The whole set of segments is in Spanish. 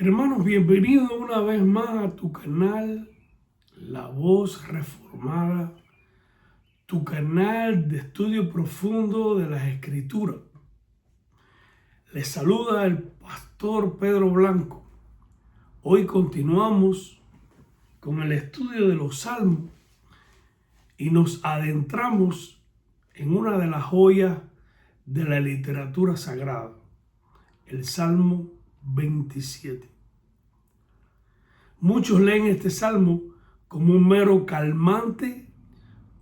Hermanos, bienvenidos una vez más a tu canal La Voz Reformada, tu canal de estudio profundo de las Escrituras. Les saluda el pastor Pedro Blanco. Hoy continuamos con el estudio de los Salmos y nos adentramos en una de las joyas de la literatura sagrada, el Salmo 27. Muchos leen este salmo como un mero calmante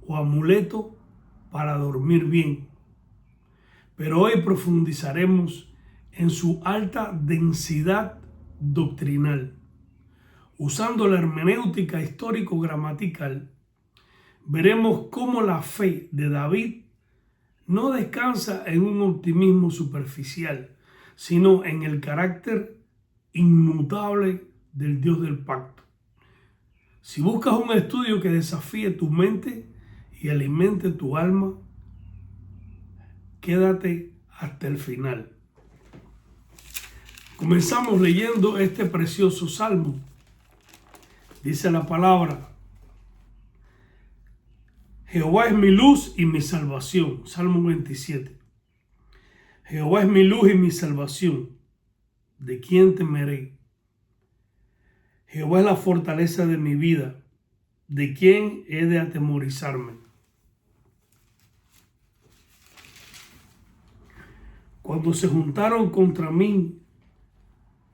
o amuleto para dormir bien, pero hoy profundizaremos en su alta densidad doctrinal. Usando la hermenéutica histórico-gramatical, veremos cómo la fe de David no descansa en un optimismo superficial, sino en el carácter inmutable del Dios del pacto. Si buscas un estudio que desafíe tu mente y alimente tu alma, quédate hasta el final. Comenzamos leyendo este precioso salmo. Dice la palabra: Jehová es mi luz y mi salvación. Salmo 27. Jehová es mi luz y mi salvación. ¿De quién temeré? Jehová es la fortaleza de mi vida. ¿De quién he de atemorizarme? Cuando se juntaron contra mí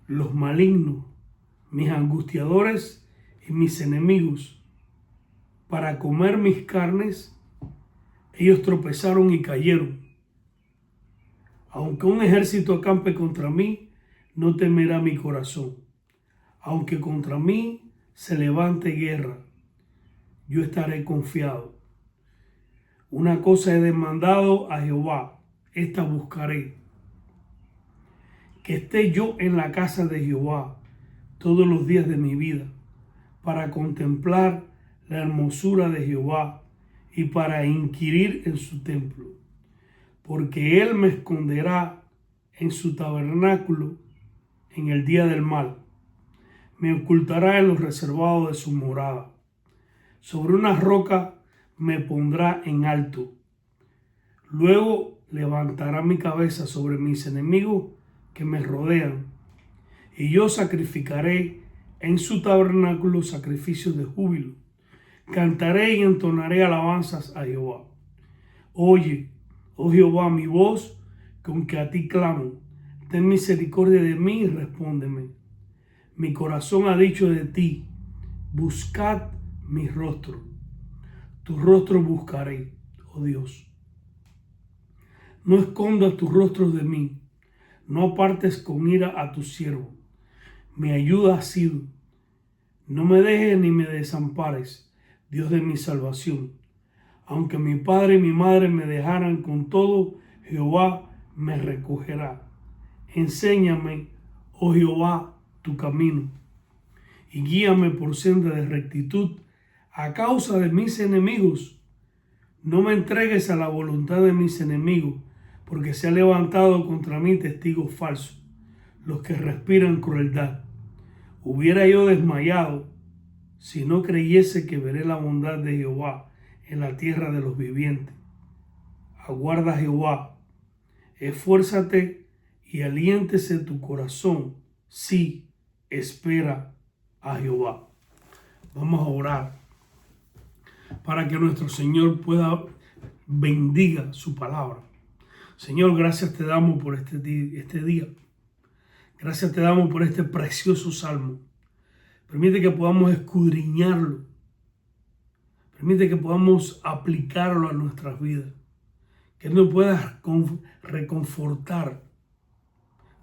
los malignos, mis angustiadores y mis enemigos, para comer mis carnes, ellos tropezaron y cayeron. Aunque un ejército acampe contra mí, no temerá mi corazón. Aunque contra mí se levante guerra, yo estaré confiado. Una cosa he demandado a Jehová, esta buscaré: que esté yo en la casa de Jehová todos los días de mi vida, para contemplar la hermosura de Jehová y para inquirir en su templo. Porque él me esconderá en su tabernáculo en el día del mal. Me ocultará en los reservados de su morada. Sobre una roca me pondrá en alto. Luego levantará mi cabeza sobre mis enemigos que me rodean. Y yo sacrificaré en su tabernáculo sacrificios de júbilo. Cantaré y entonaré alabanzas a Jehová. Oye, oh Jehová, mi voz con que a ti clamo. Ten misericordia de mí y respóndeme. Mi corazón ha dicho de ti: buscad mi rostro. Tu rostro buscaré, oh Dios. No escondas tu rostro de mí. No apartes con ira a tu siervo. Mi ayuda ha sido. No me dejes ni me desampares, Dios de mi salvación. Aunque mi padre y mi madre me dejaran, con todo, Jehová me recogerá. Enséñame, oh Jehová, tu camino, y guíame por senda de rectitud a causa de mis enemigos. No me entregues a la voluntad de mis enemigos, porque se ha levantado contra mí testigos falsos, los que respiran crueldad. Hubiera yo desmayado si no creyese que veré la bondad de Jehová en la tierra de los vivientes. Aguarda a Jehová, esfuérzate y aliéntese tu corazón. Sí, espera a Jehová. Vamos a orar para que nuestro Señor pueda bendiga su palabra. Señor, gracias te damos por este día. Gracias te damos por este precioso salmo. Permite que podamos escudriñarlo. Permite que podamos aplicarlo a nuestras vidas. Que nos pueda reconfortar.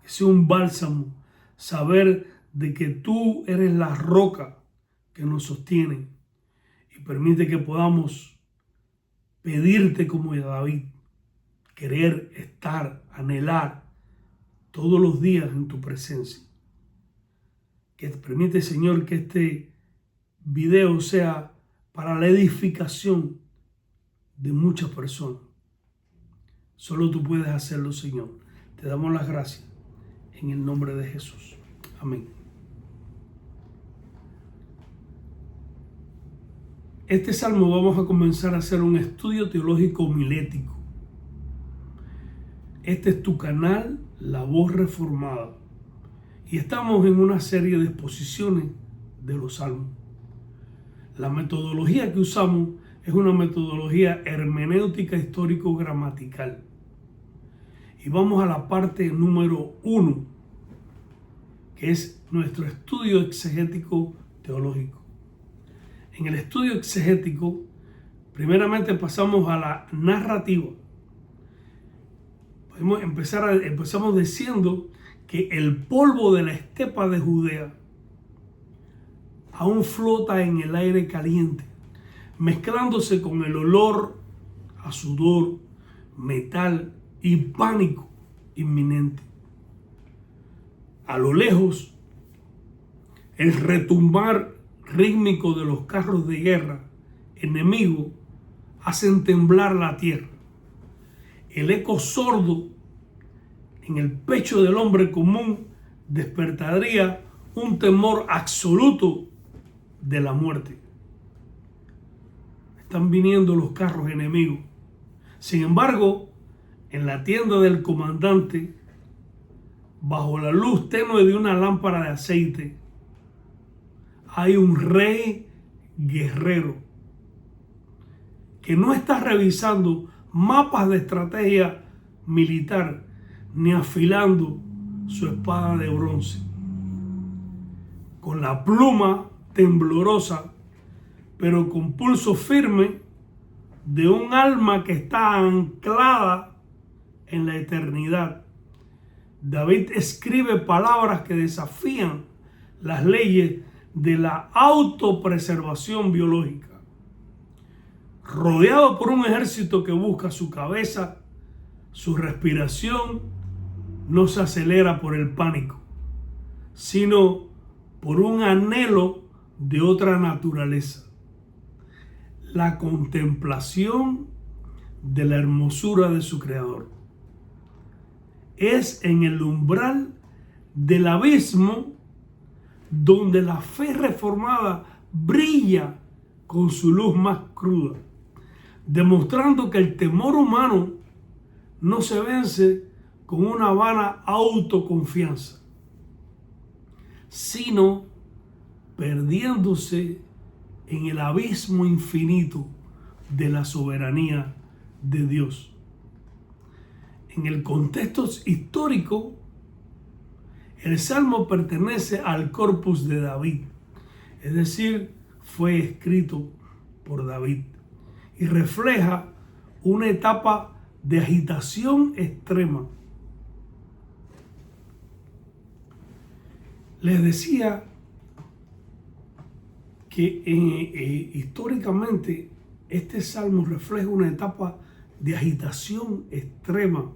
Que sea un bálsamo saber de que tú eres la roca que nos sostiene. Y permite que podamos pedirte como David, querer estar, anhelar todos los días en tu presencia. Que permite, Señor, que este video sea para la edificación de muchas personas. Solo tú puedes hacerlo, Señor. Te damos las gracias en el nombre de Jesús. Amén. este salmo vamos a comenzar a hacer un estudio teológico homilético. Este es tu canal, La Voz Reformada. Y estamos en una serie de exposiciones de los salmos. La metodología que usamos es una metodología hermenéutica histórico-gramatical. Y vamos a la parte número 1, que es nuestro estudio exegético teológico. En el estudio exegético, primeramente pasamos a la narrativa. Empezamos diciendo que el polvo de la estepa de Judea aún flota en el aire caliente, mezclándose con el olor a sudor, metal y pánico inminente. A lo lejos, el retumbar rítmico de los carros de guerra enemigos hacen temblar la tierra. El eco sordo en el pecho del hombre común despertaría un temor absoluto de la muerte. Están viniendo los carros enemigos. Sin embargo, en la tienda del comandante, bajo la luz tenue de una lámpara de aceite, hay un rey guerrero que no está revisando mapas de estrategia militar ni afilando su espada de bronce. Con la pluma temblorosa, pero con pulso firme de un alma que está anclada en la eternidad, David escribe palabras que desafían las leyes de la autopreservación biológica. Rodeado por un ejército que busca su cabeza, su respiración no se acelera por el pánico, sino por un anhelo de otra naturaleza: la contemplación de la hermosura de su Creador. Es en el umbral del abismo donde la fe reformada brilla con su luz más cruda, demostrando que el temor humano no se vence con una vana autoconfianza, sino perdiéndose en el abismo infinito de la soberanía de Dios. En el contexto histórico, el Salmo pertenece al corpus de David, es decir, fue escrito por David y refleja una etapa de agitación extrema. Les decía que históricamente este salmo refleja una etapa de agitación extrema,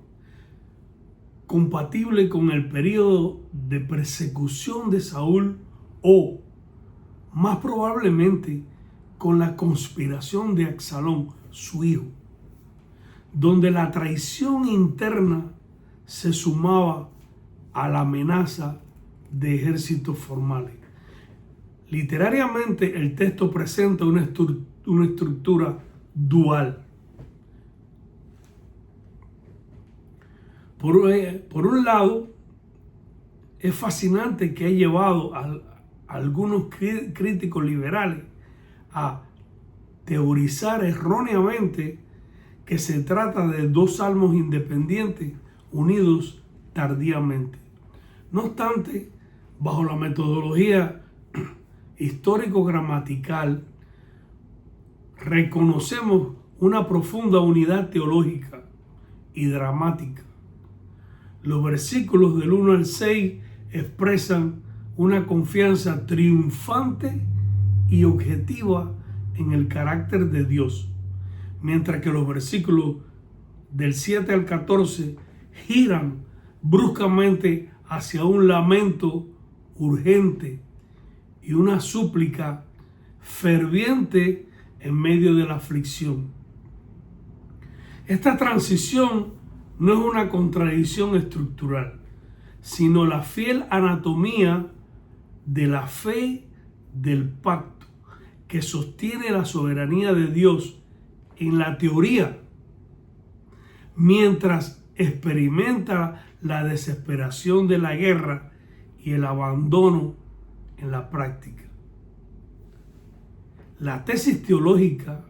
compatible con el periodo de persecución de Saúl o, más probablemente, con la conspiración de Absalón, su hijo, donde la traición interna se sumaba a la amenaza de ejércitos formales. Literariamente, el texto presenta una estructura dual. Por un lado, es fascinante que ha llevado a algunos críticos liberales a teorizar erróneamente que se trata de dos salmos independientes unidos tardíamente. No obstante, bajo la metodología histórico-gramatical, reconocemos una profunda unidad teológica y dramática. Los versículos del 1 al 6 expresan una confianza triunfante y objetiva en el carácter de Dios, mientras que los versículos del 7 al 14 giran bruscamente hacia un lamento urgente y una súplica ferviente en medio de la aflicción. Esta transición no es una contradicción estructural, sino la fiel anatomía de la fe del pacto que sostiene la soberanía de Dios en la teoría, mientras experimenta la desesperación de la guerra y el abandono en la práctica. La tesis teológica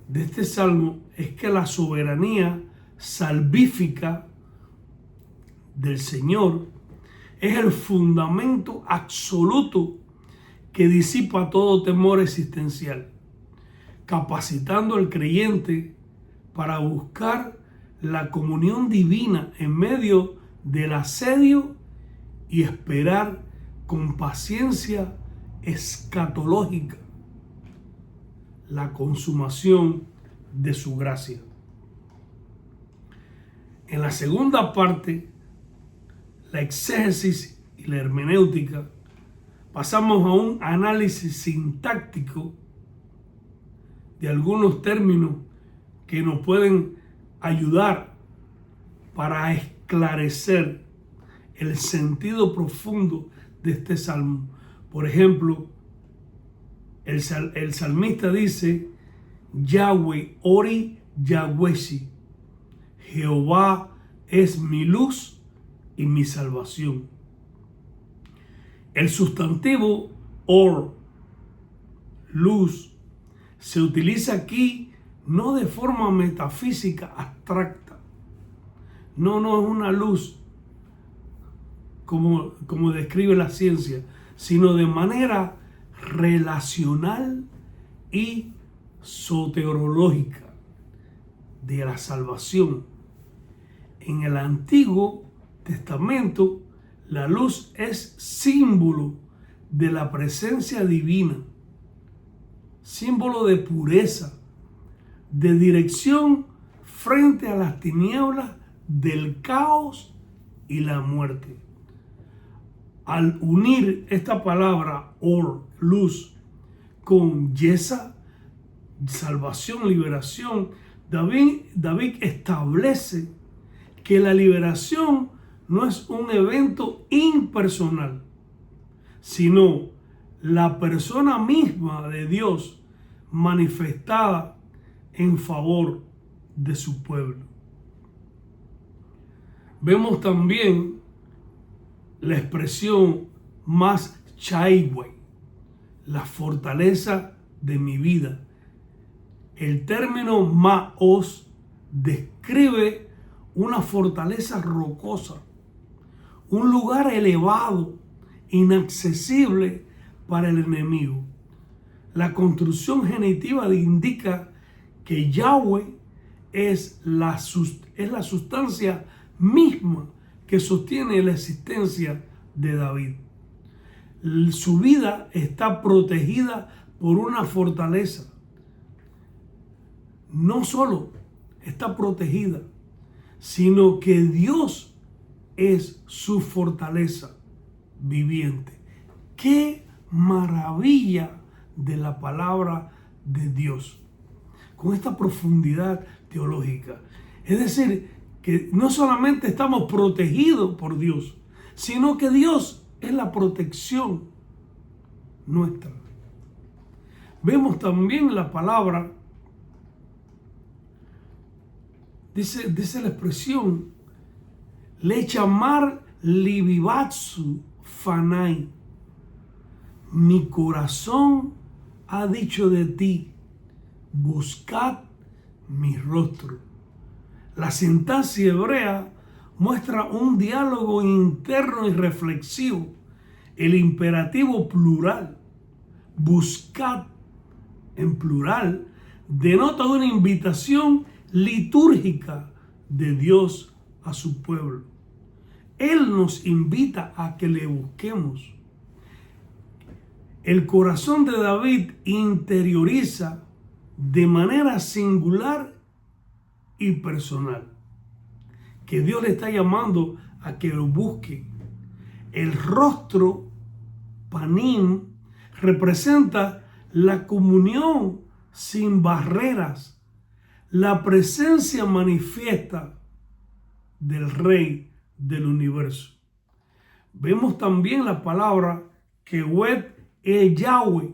de este salmo es que la soberanía salvífica del Señor es el fundamento absoluto que disipa todo temor existencial, capacitando al creyente para buscar la comunión divina en medio del asedio y esperar con paciencia escatológica la consumación de su gracia. En la segunda parte, la exégesis y la hermenéutica, pasamos a un análisis sintáctico de algunos términos que nos pueden ayudar para esclarecer el sentido profundo de este salmo. Por ejemplo, el salmista dice: Yahweh Ori Yahweshi, Jehová es mi luz y mi salvación. El sustantivo or, luz, se utiliza aquí no de forma metafísica abstracta. No es una luz como describe la ciencia, sino de manera relacional y soteriológica de la salvación. En el Antiguo Testamento, la luz es símbolo de la presencia divina, símbolo de pureza, de dirección frente a las tinieblas del caos y la muerte. Al unir esta palabra or, luz, con yesa, salvación, liberación, David establece que la liberación no es un evento impersonal, sino la persona misma de Dios manifestada en favor de su pueblo. Vemos también la expresión más chaiway, la fortaleza de mi vida. El término maos describe una fortaleza rocosa, un lugar elevado, inaccesible para el enemigo. La construcción genitiva indica que Yahweh es la sustancia misma que sostiene la existencia de David. Su vida está protegida por una fortaleza. No solo está protegida, sino que Dios es su fortaleza viviente. ¡Qué maravilla de la palabra de Dios! Con esta profundidad teológica. Es decir, que no solamente estamos protegidos por Dios, sino que Dios es la protección nuestra. Vemos también la palabra, dice la expresión, lechamar libibatsu fanai. Mi corazón ha dicho de ti, buscad mi rostro. La sintaxis hebrea muestra un diálogo interno y reflexivo. El imperativo plural, buscad en plural, denota una invitación litúrgica de Dios a su pueblo. Él nos invita a que le busquemos. El corazón de David interioriza de manera singular y personal que Dios le está llamando a que lo busque. El rostro, panim, representa la comunión sin barreras, la presencia manifiesta del Rey del universo. Vemos también la palabra kewet El Yahweh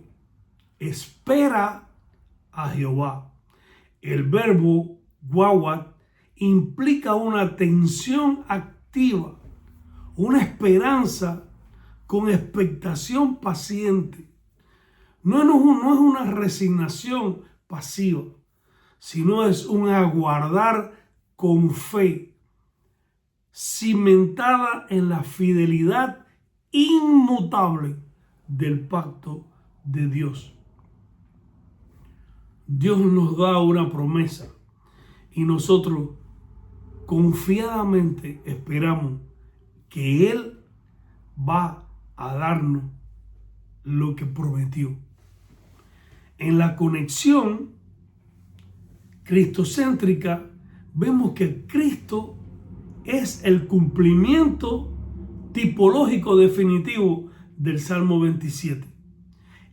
espera a Jehová. El verbo guawat implica una tensión activa, una esperanza con expectación paciente. No es una resignación pasiva, sino es un aguardar con fe, cimentada en la fidelidad inmutable del pacto de Dios. Dios nos da una promesa y nosotros confiadamente esperamos que Él va a darnos lo que prometió. En la conexión cristocéntrica vemos que Cristo es el cumplimiento tipológico definitivo del Salmo 27.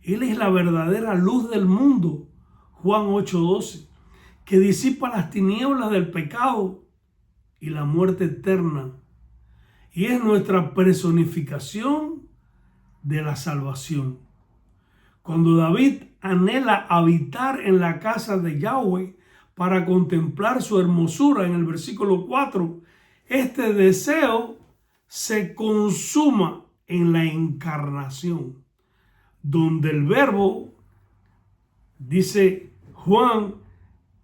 Él es la verdadera luz del mundo, Juan 8:12, que disipa las tinieblas del pecado y la muerte eterna. Y es nuestra personificación de la salvación. Cuando David anhela habitar en la casa de Yahweh para contemplar su hermosura en el versículo 4, este deseo se consuma en la encarnación, donde el verbo, dice Juan,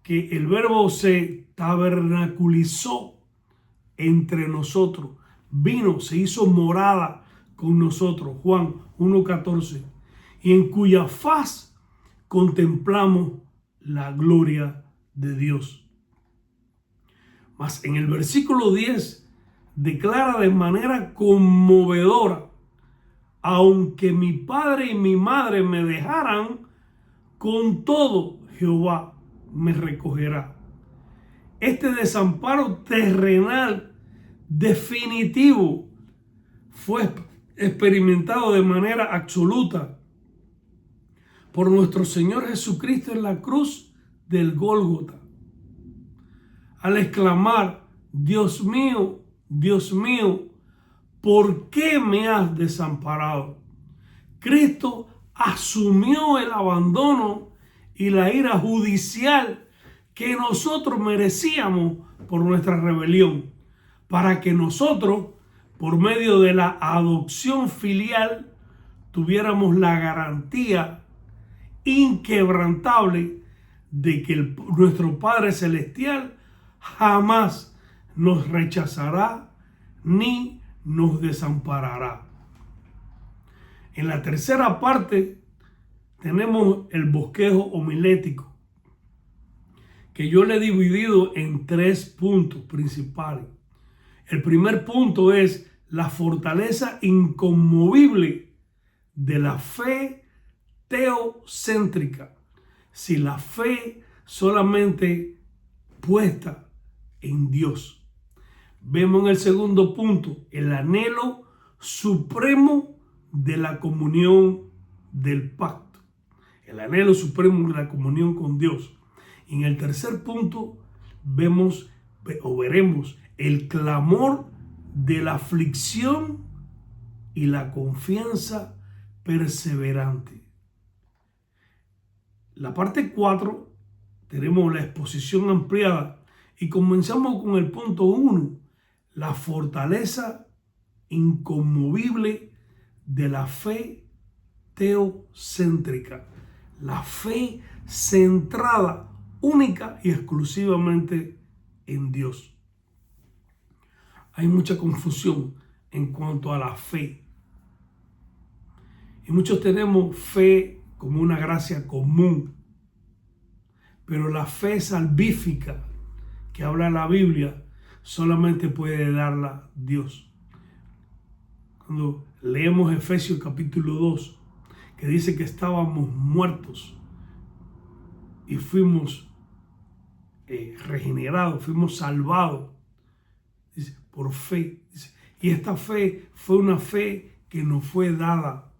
que el verbo se tabernaculizó entre nosotros, vino, se hizo morada con nosotros, Juan 1:14, y en cuya faz contemplamos la gloria de Dios. Mas en el versículo 10 declara de manera conmovedora: aunque mi padre y mi madre me dejaran, con todo Jehová me recogerá. Este desamparo terrenal definitivo fue experimentado de manera absoluta por nuestro Señor Jesucristo en la cruz del Gólgota. Al exclamar: Dios mío, ¿por qué me has desamparado? Cristo asumió el abandono y la ira judicial que nosotros merecíamos por nuestra rebelión, para que nosotros, por medio de la adopción filial, tuviéramos la garantía inquebrantable de que nuestro Padre Celestial jamás nos rechazará ni nos desamparará. En la tercera parte tenemos el bosquejo homilético, que yo le he dividido en 3 puntos principales. El primer punto es la fortaleza inconmovible de la fe teocéntrica. Si la fe solamente puesta en Dios. Vemos en el segundo punto el anhelo supremo de la comunión del pacto. El anhelo supremo de la comunión con Dios. Y en el tercer punto veremos el clamor de la aflicción y la confianza perseverante. La parte 4 tenemos la exposición ampliada y comenzamos con el punto 1, la fortaleza inconmovible de la fe teocéntrica, la fe centrada única y exclusivamente en Dios. Hay mucha confusión en cuanto a la fe. Y muchos tenemos fe como una gracia común. Pero la fe salvífica que habla la Biblia solamente puede darla Dios. Cuando leemos Efesios capítulo 2, que dice que estábamos muertos y fuimos regenerados, fuimos salvados, dice, por fe. Dice, y esta fe fue una fe que nos fue dada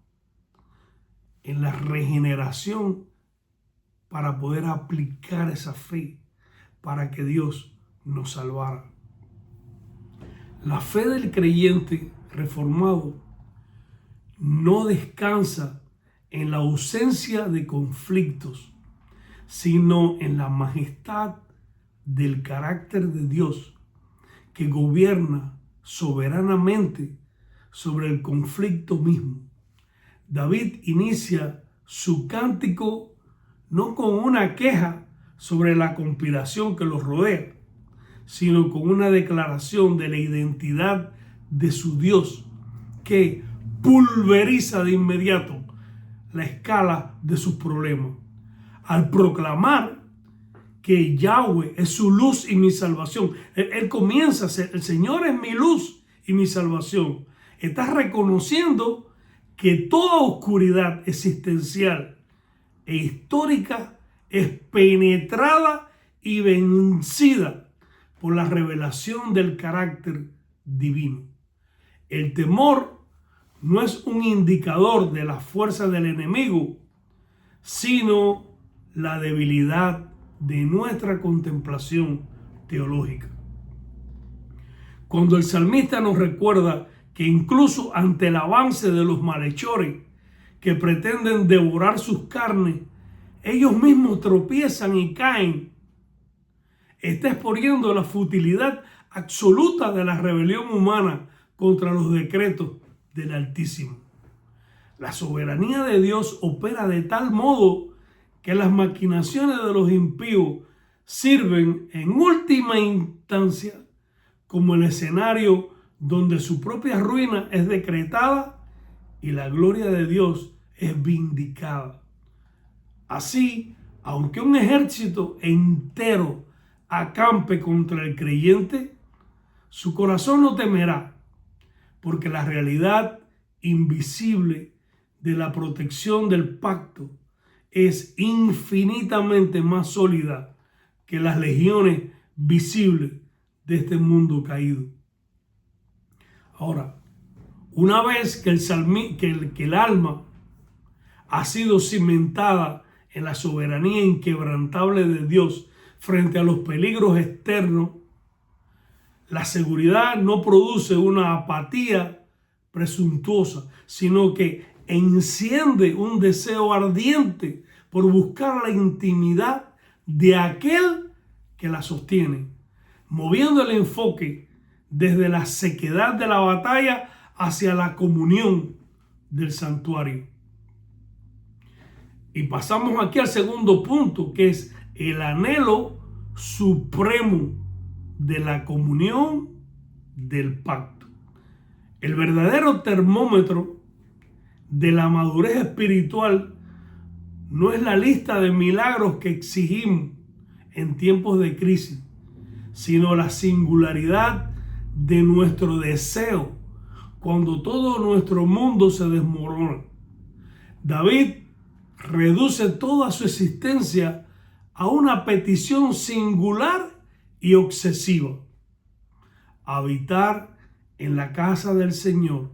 en la regeneración para poder aplicar esa fe para que Dios nos salvara. La fe del creyente reformado no descansa en la ausencia de conflictos, sino en la majestad del carácter de Dios, que gobierna soberanamente sobre el conflicto mismo. David inicia su cántico no con una queja sobre la conspiración que los rodea, sino con una declaración de la identidad de su Dios, que pulveriza de inmediato la escala de sus problemas. Al proclamar que Yahweh es su luz y mi salvación, él comienza a ser: el Señor es mi luz y mi salvación. Está reconociendo que toda oscuridad existencial e histórica es penetrada y vencida por la revelación del carácter divino. El temor no es un indicador de la fuerza del enemigo, sino la debilidad de nuestra contemplación teológica. Cuando el salmista nos recuerda que incluso ante el avance de los malhechores que pretenden devorar sus carnes, ellos mismos tropiezan y caen, está exponiendo la futilidad absoluta de la rebelión humana contra los decretos del Altísimo. La soberanía de Dios opera de tal modo que las maquinaciones de los impíos sirven en última instancia como el escenario donde su propia ruina es decretada y la gloria de Dios es vindicada. Así, aunque un ejército entero acampe contra el creyente, su corazón no temerá, porque la realidad invisible de la protección del pacto es infinitamente más sólida que las legiones visibles de este mundo caído. Ahora, una vez que el alma ha sido cimentada en la soberanía inquebrantable de Dios frente a los peligros externos, la seguridad no produce una apatía presuntuosa, sino que enciende un deseo ardiente por buscar la intimidad de aquel que la sostiene, moviendo el enfoque desde la sequedad de la batalla hacia la comunión del santuario. Y pasamos aquí al segundo punto, que es el anhelo supremo de la comunión del pacto. El verdadero termómetro de la madurez espiritual no es la lista de milagros que exigimos en tiempos de crisis, sino la singularidad de nuestro deseo cuando todo nuestro mundo se desmorona. David reduce toda su existencia a una petición singular y obsesiva: habitar en la casa del Señor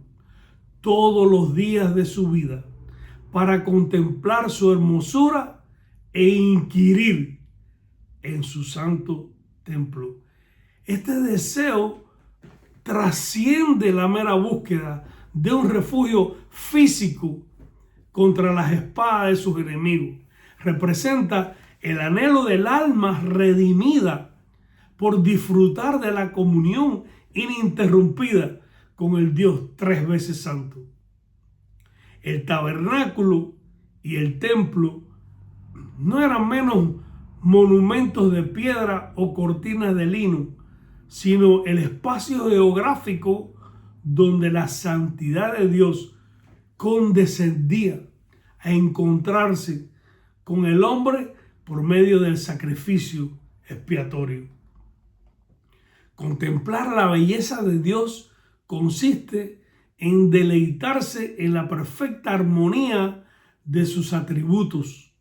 todos los días de su vida, para contemplar su hermosura e inquirir en su santo templo. Este deseo trasciende la mera búsqueda de un refugio físico contra las espadas de sus enemigos. Representa el anhelo del alma redimida por disfrutar de la comunión ininterrumpida con el Dios tres veces santo. El tabernáculo y el templo no eran menos monumentos de piedra o cortinas de lino, sino el espacio geográfico donde la santidad de Dios condescendía a encontrarse con el hombre por medio del sacrificio expiatorio. Contemplar la belleza de Dios consiste en deleitarse en la perfecta armonía de sus atributos,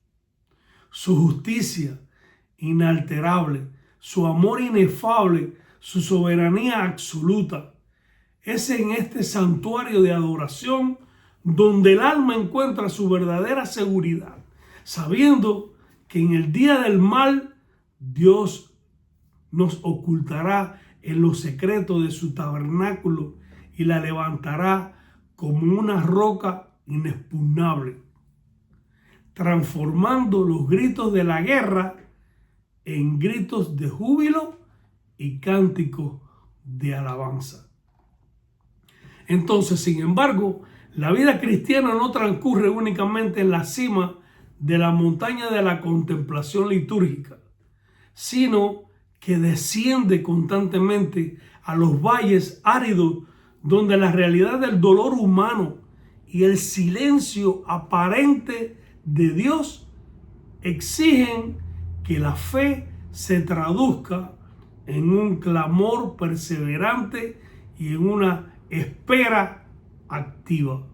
su justicia inalterable, su amor inefable, su soberanía absoluta. Es en este santuario de adoración donde el alma encuentra su verdadera seguridad, sabiendo que en el día del mal Dios nos ocultará en los secretos de su tabernáculo y la levantará como una roca inexpugnable. transformando los gritos de la guerra en gritos de júbilo y cánticos de alabanza. Entonces, sin embargo, la vida cristiana no transcurre únicamente en la cima de la montaña de la contemplación litúrgica, sino que desciende constantemente a los valles áridos donde la realidad del dolor humano y el silencio aparente de Dios exigen que la fe se traduzca en un clamor perseverante y en una espera activa.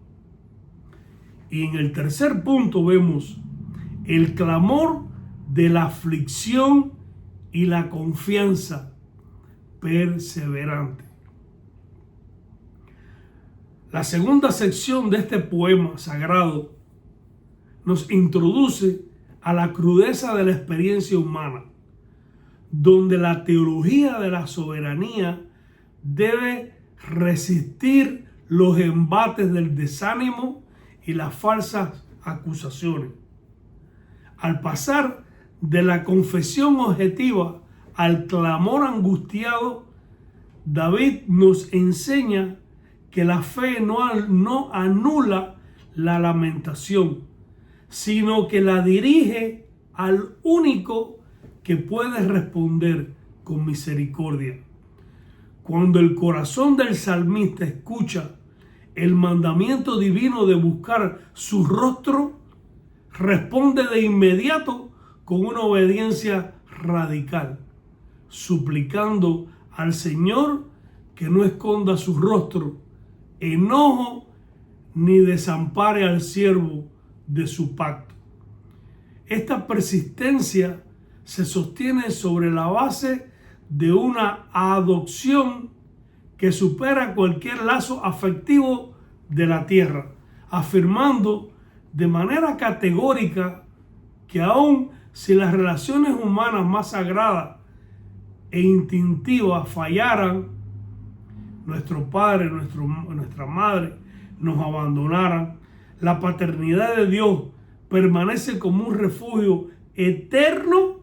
Y en el tercer punto vemos el clamor de la aflicción y la confianza perseverante. La segunda sección de este poema sagrado nos introduce a la crudeza de la experiencia humana, donde la teología de la soberanía debe resistir los embates del desánimo y las falsas acusaciones. Al pasar de la confesión objetiva al clamor angustiado, David nos enseña que la fe no anula la lamentación, sino que la dirige al único que puede responder con misericordia. Cuando el corazón del salmista escucha el mandamiento divino de buscar su rostro, responde de inmediato con una obediencia radical, suplicando al Señor que no esconda su rostro, enojo, ni desampare al siervo de su pacto. Esta persistencia se sostiene sobre la base de una adopción que supera cualquier lazo afectivo de la tierra, afirmando de manera categórica que aun si las relaciones humanas más sagradas e instintivas fallaran, nuestro padre, nuestra madre nos abandonaran, la paternidad de Dios permanece como un refugio eterno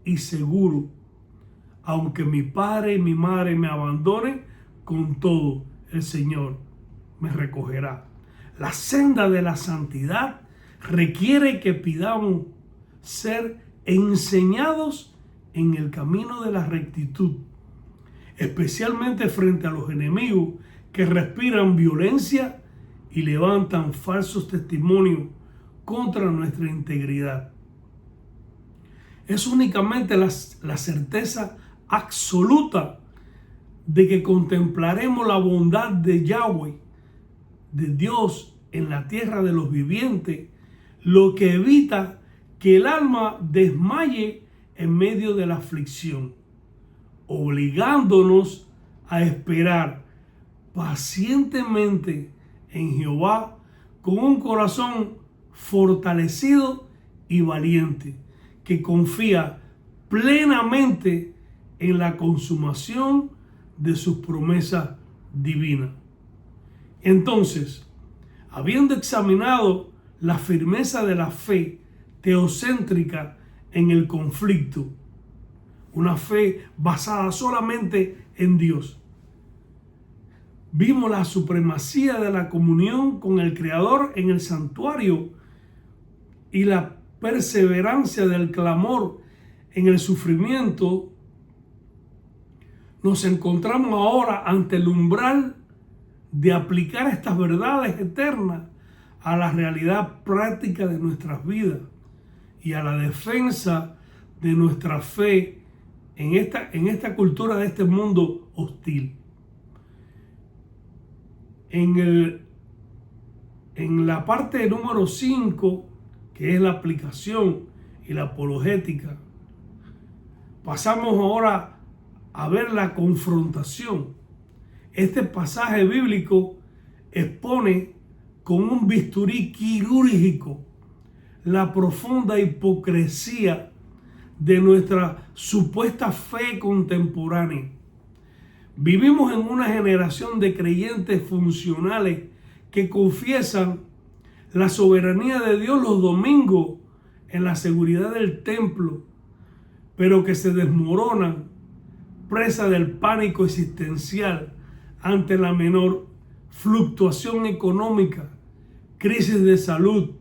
y seguro. Aunque mi padre y mi madre me abandonen, con todo el Señor me recogerá. La senda de la santidad requiere que pidamos ser enseñados en el camino de la rectitud, especialmente frente a los enemigos que respiran violencia y levantan falsos testimonios contra nuestra integridad. Es únicamente la certeza absoluta de que contemplaremos la bondad de Yahweh, de Dios en la tierra de los vivientes, lo que evita que el alma desmaye en medio de la aflicción, obligándonos a esperar pacientemente en Jehová con un corazón fortalecido y valiente, que confía plenamente en la consumación de sus promesas divinas. Entonces, habiendo examinado la firmeza de la fe teocéntrica en el conflicto, una fe basada solamente en Dios, vimos la supremacía de la comunión con el Creador en el santuario y la perseverancia del clamor en el sufrimiento. Nos encontramos ahora ante el umbral de aplicar estas verdades eternas a la realidad práctica de nuestras vidas y a la defensa de nuestra fe en esta cultura de este mundo hostil. En la parte número 5, que es la aplicación y la apologética, pasamos ahora a ver la confrontación. Este pasaje bíblico expone con un bisturí quirúrgico la profunda hipocresía de nuestra supuesta fe contemporánea. Vivimos en una generación de creyentes funcionales que confiesan la soberanía de Dios los domingos en la seguridad del templo, pero que se desmoronan presa del pánico existencial ante la menor fluctuación económica, crisis de salud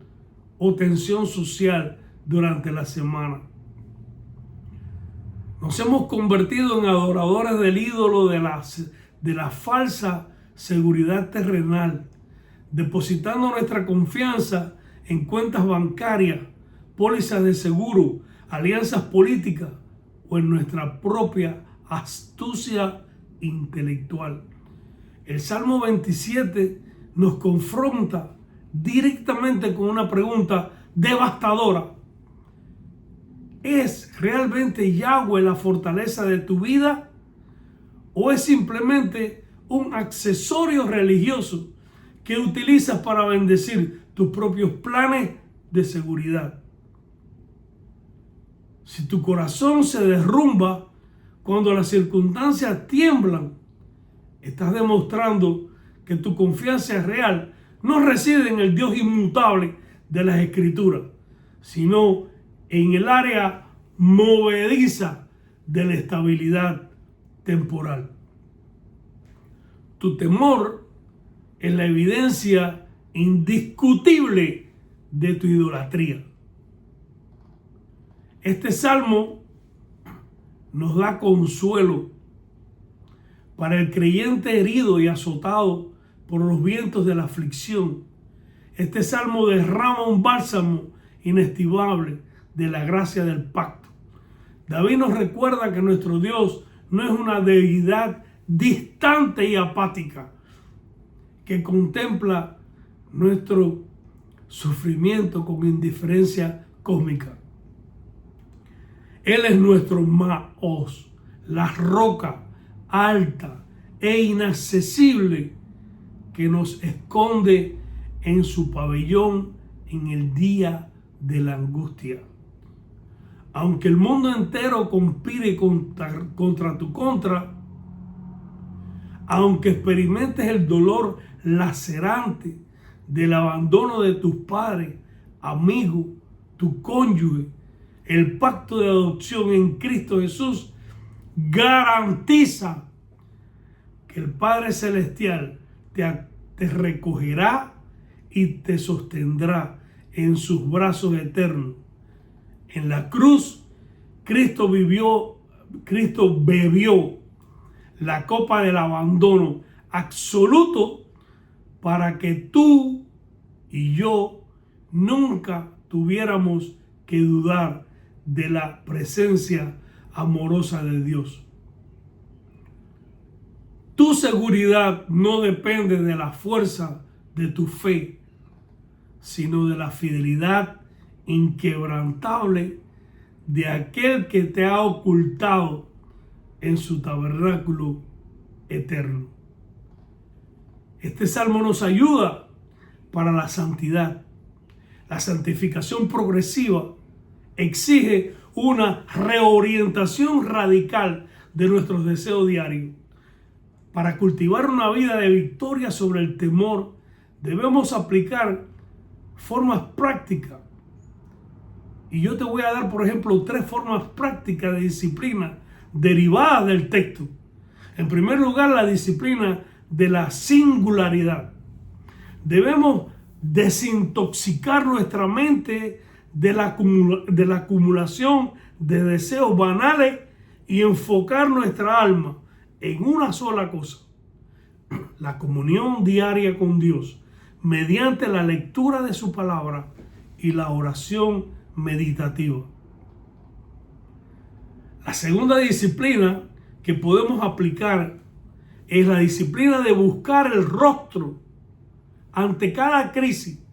o tensión social durante la semana. Nos hemos convertido en adoradores del ídolo de la falsa seguridad terrenal, depositando nuestra confianza en cuentas bancarias, pólizas de seguro, alianzas políticas o en nuestra propia astucia intelectual. El Salmo 27 nos confronta directamente con una pregunta devastadora. ¿Es realmente Yahweh la fortaleza de tu vida? ¿O es simplemente un accesorio religioso que utilizas para bendecir tus propios planes de seguridad? Si tu corazón se derrumba cuando las circunstancias tiemblan, estás demostrando que tu confianza real no reside en el Dios inmutable de las Escrituras, sino en el área movediza de la estabilidad temporal. Tu temor es la evidencia indiscutible de tu idolatría. Este salmo nos da consuelo para el creyente herido y azotado por los vientos de la aflicción. Este salmo derrama un bálsamo inestimable de la gracia del pacto. David nos recuerda que nuestro Dios no es una deidad distante y apática que contempla nuestro sufrimiento con indiferencia cósmica. Él es nuestro Maos, la roca alta e inaccesible que nos esconde en su pabellón en el día de la angustia. Aunque el mundo entero conspire contra tu contra, aunque experimentes el dolor lacerante del abandono de tus padres, amigos, tu cónyuge, el pacto de adopción en Cristo Jesús garantiza que el Padre Celestial te recogerá y te sostendrá en sus brazos eternos. En la cruz, Cristo bebió la copa del abandono absoluto para que tú y yo nunca tuviéramos que dudar de la presencia amorosa de Dios. Tu seguridad no depende de la fuerza de tu fe, sino de la fidelidad inquebrantable de aquel que te ha ocultado en su tabernáculo eterno. Este salmo nos ayuda para la santidad. La santificación progresiva exige una reorientación radical de nuestros deseos diarios. Para cultivar una vida de victoria sobre el temor, debemos aplicar formas prácticas. Y yo te voy a dar, por ejemplo, 3 formas prácticas de disciplina derivadas del texto. En primer lugar, la disciplina de la singularidad. Debemos desintoxicar nuestra mente de la acumulación de deseos banales y enfocar nuestra alma en una sola cosa: la comunión diaria con Dios mediante la lectura de su palabra y la oración meditativa. La segunda disciplina que podemos aplicar es la disciplina de buscar el rostro ante cada crisis.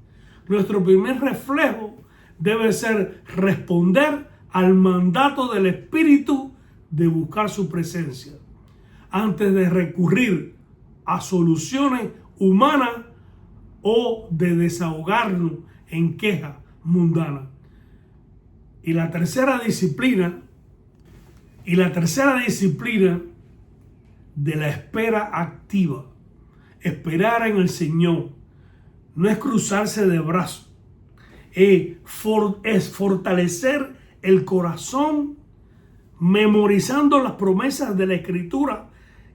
Nuestro primer reflejo debe ser responder al mandato del Espíritu de buscar su presencia, antes de recurrir a soluciones humanas o de desahogarnos en quejas mundanas. Y la tercera disciplina de la espera activa. Esperar en el Señor. no es cruzarse de brazos, es fortalecer el corazón, memorizando las promesas de la Escritura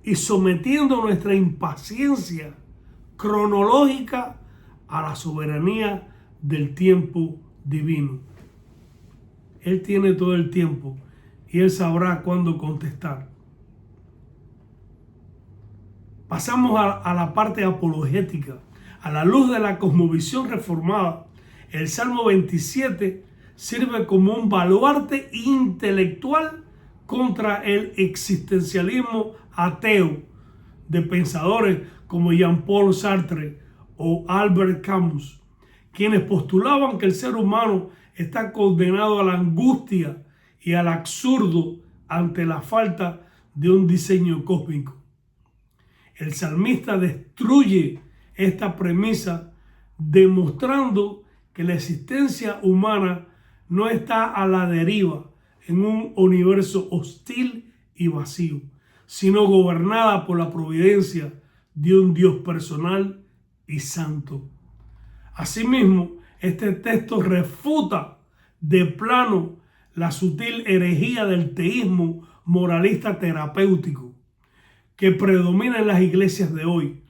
y sometiendo nuestra impaciencia cronológica a la soberanía del tiempo divino. Él tiene todo el tiempo y Él sabrá cuándo contestar. Pasamos a la parte apologética. A la luz de la cosmovisión reformada, el Salmo 27 sirve como un baluarte intelectual contra el existencialismo ateo de pensadores como Jean-Paul Sartre o Albert Camus, quienes postulaban que el ser humano está condenado a la angustia y al absurdo ante la falta de un diseño cósmico. El salmista destruye esta premisa demostrando que la existencia humana no está a la deriva en un universo hostil y vacío, sino gobernada por la providencia de un Dios personal y santo. Asimismo, este texto refuta de plano la sutil herejía del teísmo moralista terapéutico que predomina en las iglesias de hoy,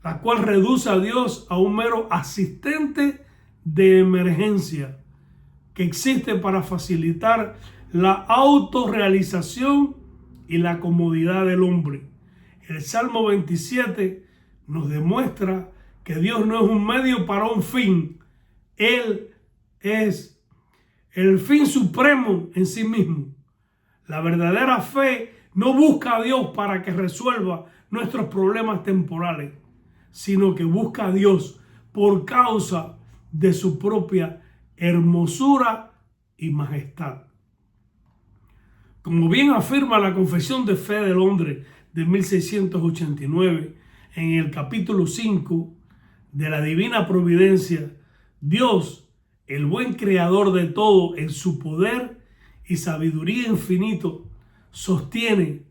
la cual reduce a Dios a un mero asistente de emergencia que existe para facilitar la autorrealización y la comodidad del hombre. El Salmo 27 nos demuestra que Dios no es un medio para un fin. Él es el fin supremo en sí mismo. La verdadera fe no busca a Dios para que resuelva nuestros problemas temporales, sino que busca a Dios por causa de su propia hermosura y majestad. Como bien afirma la Confesión de Fe de Londres de 1689, en el capítulo 5 de la Divina Providencia, Dios, el buen creador de todo, en su poder y sabiduría infinito, sostiene,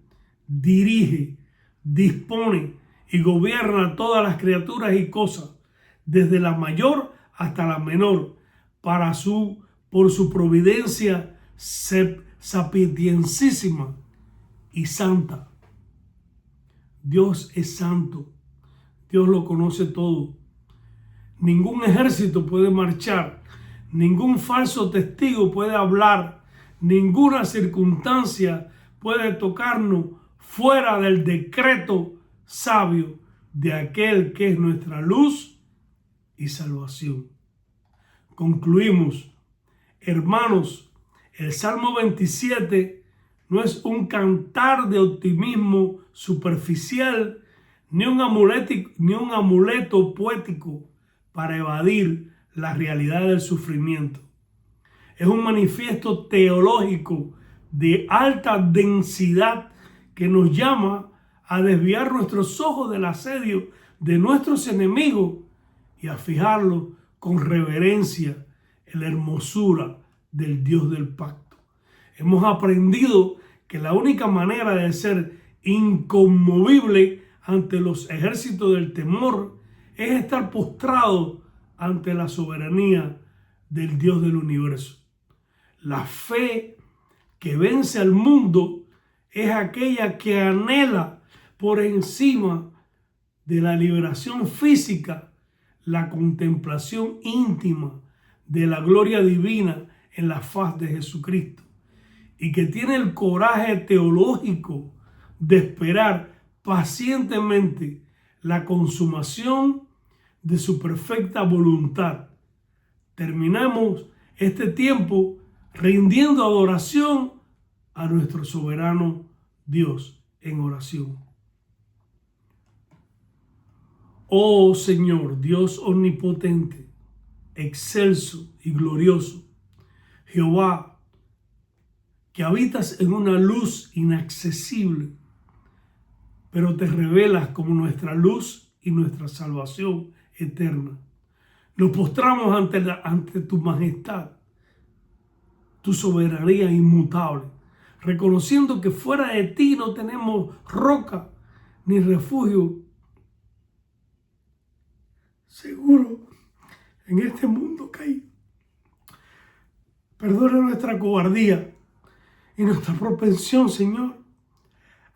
dirige, dispone y gobierna todas las criaturas y cosas, desde la mayor hasta la menor, por su providencia sapienciosísima y santa. Dios es santo. Dios lo conoce todo. Ningún ejército puede marchar, ningún falso testigo puede hablar, ninguna circunstancia puede tocarnos fuera del decreto sabio de aquel que es nuestra luz y salvación. Concluimos, hermanos, el Salmo 27 no es un cantar de optimismo superficial ni un amuleto poético para evadir la realidad del sufrimiento. Es un manifiesto teológico de alta densidad que nos llama a desviar nuestros ojos del asedio de nuestros enemigos y a fijarlos con reverencia en la hermosura del Dios del pacto. Hemos aprendido que la única manera de ser inconmovible ante los ejércitos del temor es estar postrado ante la soberanía del Dios del universo. La fe que vence al mundo es aquella que anhela por encima de la liberación física la contemplación íntima de la gloria divina en la faz de Jesucristo, y que tiene el coraje teológico de esperar pacientemente la consumación de su perfecta voluntad. Terminamos este tiempo rindiendo adoración a nuestro soberano Dios en oración. Oh Señor, Dios omnipotente, excelso y glorioso, Jehová, que habitas en una luz inaccesible, pero te revelas como nuestra luz y nuestra salvación eterna. Nos postramos ante tu majestad, tu soberanía inmutable, reconociendo que fuera de ti no tenemos roca ni refugio, seguro en este mundo caído. Perdona nuestra cobardía y nuestra propensión, Señor,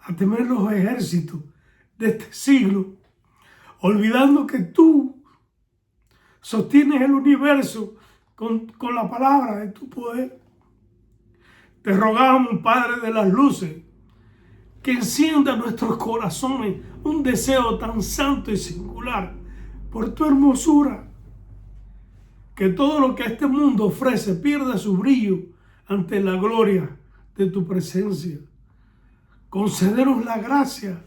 a temer los ejércitos de este siglo, olvidando que tú sostienes el universo con la palabra de tu poder. Te rogamos, Padre de las luces, que encienda en nuestros corazones un deseo tan santo y singular por tu hermosura, que todo lo que este mundo ofrece pierda su brillo ante la gloria de tu presencia. Concedernos la gracia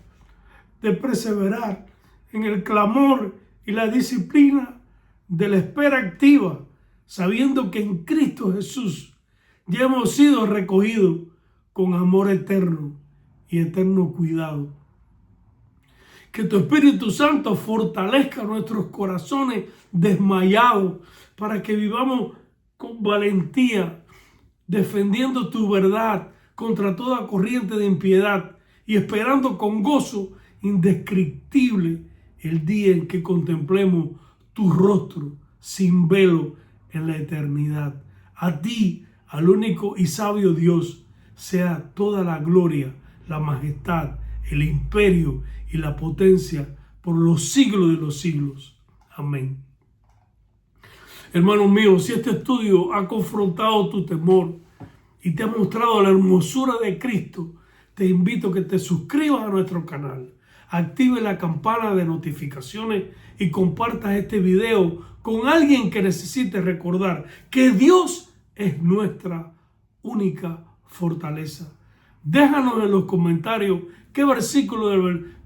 de perseverar en el clamor y la disciplina de la espera activa, sabiendo que en Cristo Jesús ya hemos sido recogidos con amor eterno y eterno cuidado. Que tu Espíritu Santo fortalezca nuestros corazones desmayados para que vivamos con valentía, defendiendo tu verdad contra toda corriente de impiedad y esperando con gozo indescriptible el día en que contemplemos tu rostro sin velo en la eternidad. A ti, al único y sabio Dios, sea toda la gloria, la majestad, el imperio y la potencia por los siglos de los siglos. Amén. Hermanos míos, si este estudio ha confrontado tu temor y te ha mostrado la hermosura de Cristo, te invito a que te suscribas a nuestro canal, active la campana de notificaciones y compartas este video con alguien que necesite recordar que Dios es nuestra única fortaleza. Déjanos en los comentarios qué versículo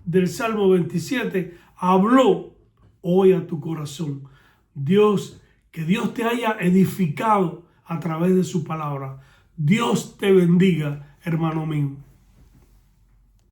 del Salmo 27 habló hoy a tu corazón. Que Dios te haya edificado a través de su palabra. Dios te bendiga, hermano mío.